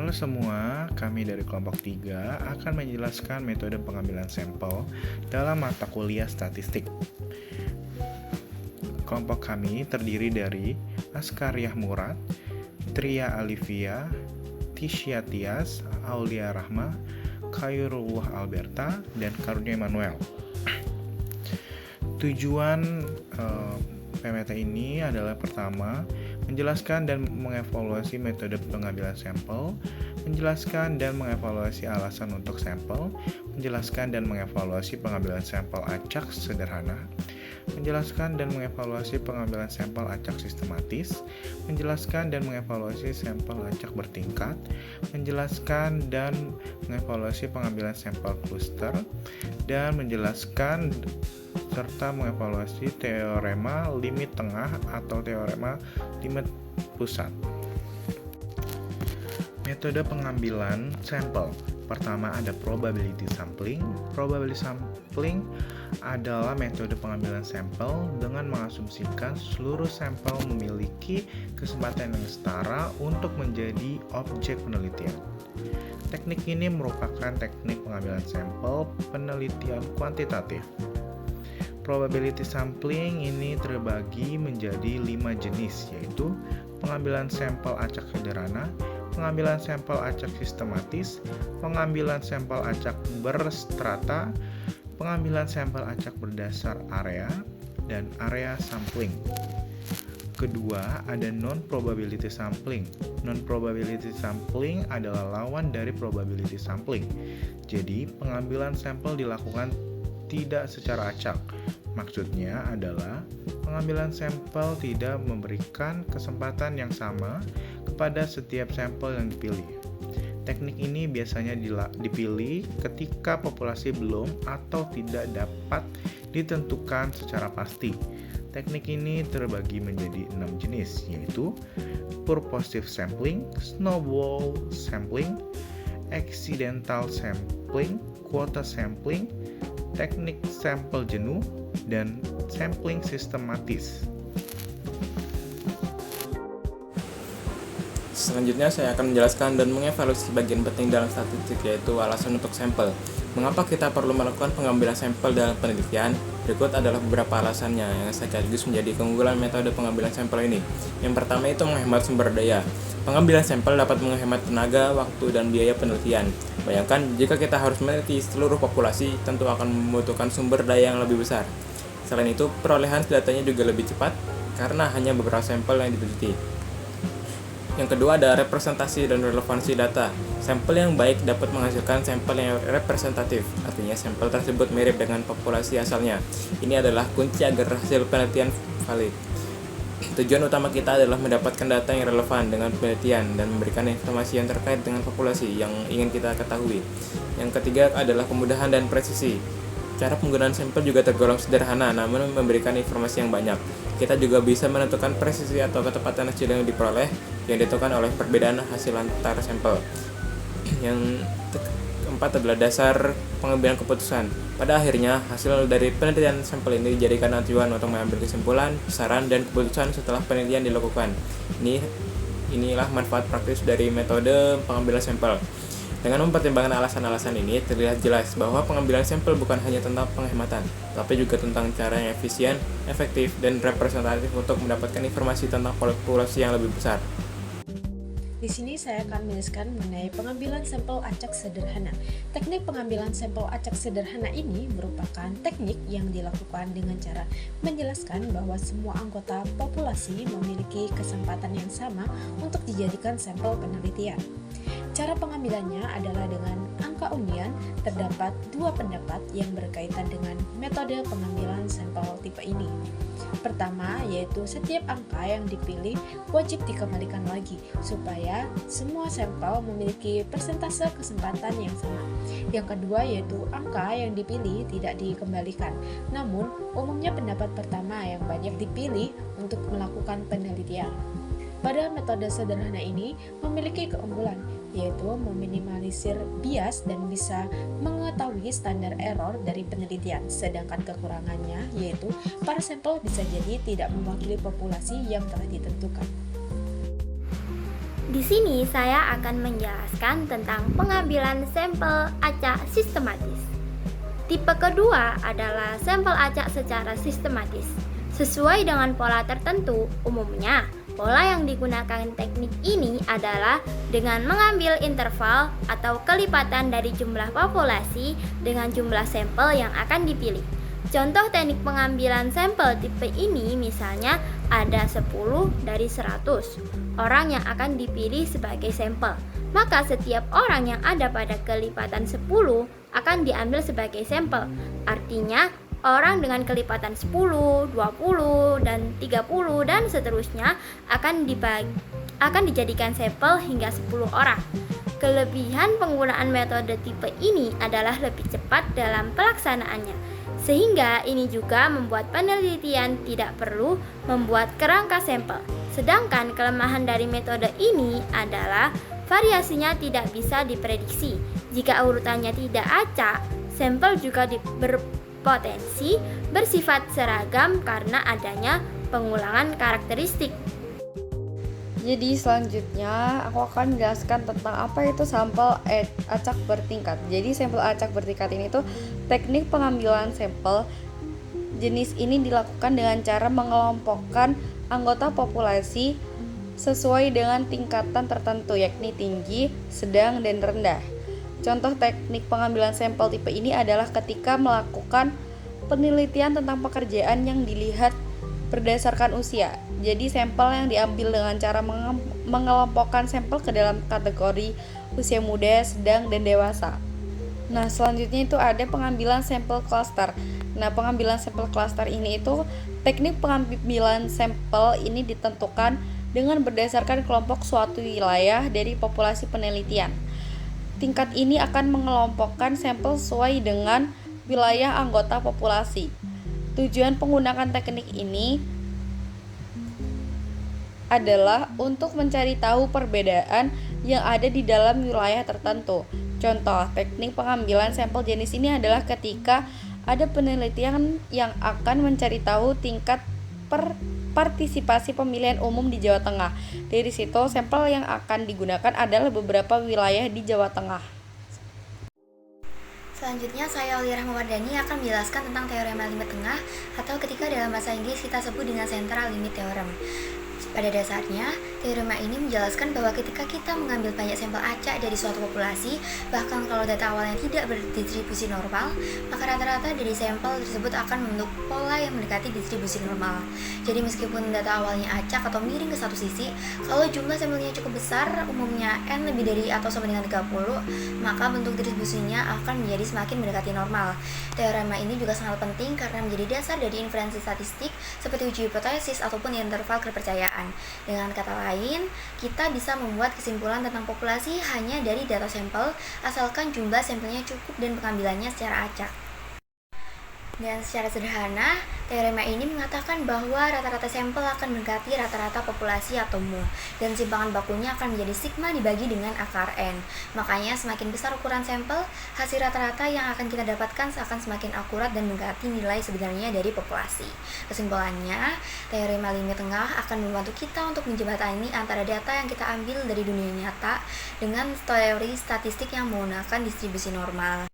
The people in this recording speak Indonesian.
Halo semua, kami dari kelompok 3 akan menjelaskan metode pengambilan sampel dalam mata kuliah statistik. Kelompok kami terdiri dari Askariah Murad, Tria Alivia, Tisha Tias, Aulia Rahma, Khairullah Alberta, dan Karunia Emanuel. Tujuan PMT ini adalah pertama, menjelaskan dan mengevaluasi metode pengambilan sampel, menjelaskan dan mengevaluasi alasan untuk sampel, menjelaskan dan mengevaluasi pengambilan sampel acak sederhana, menjelaskan dan mengevaluasi pengambilan sampel acak sistematis, menjelaskan dan mengevaluasi sampel acak bertingkat, menjelaskan dan mengevaluasi pengambilan sampel kluster, dan menjelaskan serta mengevaluasi teorema limit tengah atau teorema limit pusat. Metode pengambilan sampel. Pertama ada probability sampling. Probability sampling adalah metode pengambilan sampel dengan mengasumsikan seluruh sampel memiliki kesempatan yang setara untuk menjadi objek penelitian. Teknik ini merupakan teknik pengambilan sampel penelitian kuantitatif. Probability sampling ini terbagi menjadi 5 jenis, yaitu pengambilan sampel acak sederhana, pengambilan sampel acak sistematis, pengambilan sampel acak berstrata, pengambilan sampel acak berdasar area, dan area sampling. Kedua, ada non-probability sampling. Non-probability sampling adalah lawan dari probability sampling. Jadi, pengambilan sampel dilakukan tidak secara acak. Maksudnya adalah pengambilan sampel tidak memberikan kesempatan yang sama kepada setiap sampel yang dipilih. Teknik ini biasanya dipilih ketika populasi belum atau tidak dapat ditentukan secara pasti. Teknik ini terbagi menjadi 6 jenis, yaitu purposive sampling, snowball sampling, accidental sampling, quota sampling, teknik sampel jenuh, dan sampling sistematis. Selanjutnya saya akan menjelaskan dan mengevaluasi bagian penting dalam statistik, yaitu alasan untuk sampel. Mengapa kita perlu melakukan pengambilan sampel dalam penelitian? Berikut adalah beberapa alasannya yang sekaligus menjadi keunggulan metode pengambilan sampel ini. Yang pertama itu menghemat sumber daya. Pengambilan sampel dapat menghemat tenaga, waktu, dan biaya penelitian. Bayangkan jika kita harus meneliti seluruh populasi, tentu akan membutuhkan sumber daya yang lebih besar. Selain itu, perolehan datanya juga lebih cepat karena hanya beberapa sampel yang diteliti. Yang kedua ada representasi dan relevansi data. Sampel yang baik dapat menghasilkan sampel yang representatif, artinya sampel tersebut mirip dengan populasi asalnya. Ini adalah kunci agar hasil penelitian valid. Tujuan utama kita adalah mendapatkan data yang relevan dengan penelitian dan memberikan informasi yang terkait dengan populasi yang ingin kita ketahui. Yang ketiga adalah kemudahan dan presisi. Cara penggunaan sampel juga tergolong sederhana namun memberikan informasi yang banyak. Kita juga bisa menentukan presisi atau ketepatan hasil yang diperoleh yang ditentukan oleh perbedaan hasil antar sampel. Yang keempat adalah dasar pengambilan keputusan. Pada akhirnya, hasil dari penelitian sampel ini dijadikan acuan untuk mengambil kesimpulan, saran, dan keputusan setelah penelitian dilakukan. Inilah manfaat praktis dari metode pengambilan sampel. Dengan mempertimbangkan alasan-alasan ini, terlihat jelas bahwa pengambilan sampel bukan hanya tentang penghematan, tapi juga tentang cara yang efisien, efektif, dan representatif untuk mendapatkan informasi tentang populasi yang lebih besar. Di sini saya akan menjelaskan mengenai pengambilan sampel acak sederhana. Teknik pengambilan sampel acak sederhana ini merupakan teknik yang dilakukan dengan cara menjelaskan bahwa semua anggota populasi memiliki kesempatan yang sama untuk dijadikan sampel penelitian. Cara pengambilannya adalah dengan angka undian. Terdapat dua pendapat yang berkaitan dengan metode pengambilan sampel tipe ini. Pertama, yaitu setiap angka yang dipilih wajib dikembalikan lagi supaya semua sampel memiliki persentase kesempatan yang sama. Yang kedua, yaitu angka yang dipilih tidak dikembalikan. Namun, umumnya pendapat pertama yang banyak dipilih untuk melakukan penelitian. Pada metode sederhana ini memiliki keunggulan, yaitu meminimalisir bias dan bisa mengetahui standar error dari penelitian. Sedangkan kekurangannya yaitu para sampel bisa jadi tidak mewakili populasi yang telah ditentukan. Di sini saya akan menjelaskan tentang pengambilan sampel acak sistematis. Tipe kedua adalah sampel acak secara sistematis. Sesuai dengan pola tertentu, umumnya pola yang digunakan teknik ini adalah dengan mengambil interval atau kelipatan dari jumlah populasi dengan jumlah sampel yang akan dipilih. Contoh teknik pengambilan sampel tipe ini misalnya ada 10 dari 100 orang yang akan dipilih sebagai sampel. Maka setiap orang yang ada pada kelipatan 10 akan diambil sebagai sampel. Artinya orang dengan kelipatan 10, 20, dan 30 dan seterusnya akan dijadikan sampel hingga 10 orang. Kelebihan penggunaan metode tipe ini adalah lebih cepat dalam pelaksanaannya. Sehingga ini juga membuat penelitian tidak perlu membuat kerangka sampel. Sedangkan kelemahan dari metode ini adalah variasinya tidak bisa diprediksi. Jika urutannya tidak acak, sampel juga berpotensi bersifat seragam karena adanya pengulangan karakteristik. Jadi selanjutnya aku akan menjelaskan tentang apa itu sampel acak bertingkat. Jadi sampel acak bertingkat ini tuh teknik pengambilan sampel jenis ini dilakukan dengan cara mengelompokkan anggota populasi sesuai dengan tingkatan tertentu, yakni tinggi, sedang, dan rendah. Contoh teknik pengambilan sampel tipe ini adalah ketika melakukan penelitian tentang pekerjaan yang dilihat berdasarkan usia. Jadi sampel yang diambil dengan cara mengelompokkan sampel ke dalam kategori usia muda, sedang, dan dewasa. Nah, selanjutnya itu ada pengambilan sampel klaster. Nah, pengambilan sampel klaster ini itu teknik pengambilan sampel ini ditentukan dengan berdasarkan kelompok suatu wilayah dari populasi penelitian. Tingkat ini akan mengelompokkan sampel sesuai dengan wilayah anggota populasi. Tujuan penggunaan teknik ini adalah untuk mencari tahu perbedaan yang ada di dalam wilayah tertentu. Contoh, teknik pengambilan sampel jenis ini adalah ketika ada penelitian yang akan mencari tahu tingkat partisipasi pemilihan umum di Jawa Tengah. Dari situ, sampel yang akan digunakan adalah beberapa wilayah di Jawa Tengah. Selanjutnya saya Aulia Rahmawardhani akan menjelaskan tentang teorema limit tengah atau ketika dalam bahasa Inggris kita sebut dengan central limit theorem. Pada dasarnya, teorema ini menjelaskan bahwa ketika kita mengambil banyak sampel acak dari suatu populasi, bahkan kalau data awalnya tidak berdistribusi normal, maka rata-rata dari sampel tersebut akan membentuk pola yang mendekati distribusi normal. Jadi meskipun data awalnya acak atau miring ke satu sisi, kalau jumlah sampelnya cukup besar, umumnya N lebih dari atau sama dengan 30, maka bentuk distribusinya akan menjadi semakin mendekati normal. Teorema ini juga sangat penting karena menjadi dasar dari inferensi statistik seperti uji hipotesis ataupun interval kepercayaan. Dengan kata lain, kita bisa membuat kesimpulan tentang populasi hanya dari data sampel asalkan jumlah sampelnya cukup dan pengambilannya secara acak. Dan secara sederhana, teorema ini mengatakan bahwa rata-rata sampel akan mendekati rata-rata populasi atau mu, dan simpangan bakunya akan menjadi sigma dibagi dengan akar N. Makanya semakin besar ukuran sampel, hasil rata-rata yang akan kita dapatkan akan semakin akurat dan mendekati nilai sebenarnya dari populasi. Kesimpulannya, teorema limit tengah akan membantu kita untuk menjembatani antara data yang kita ambil dari dunia nyata dengan teori statistik yang menggunakan distribusi normal.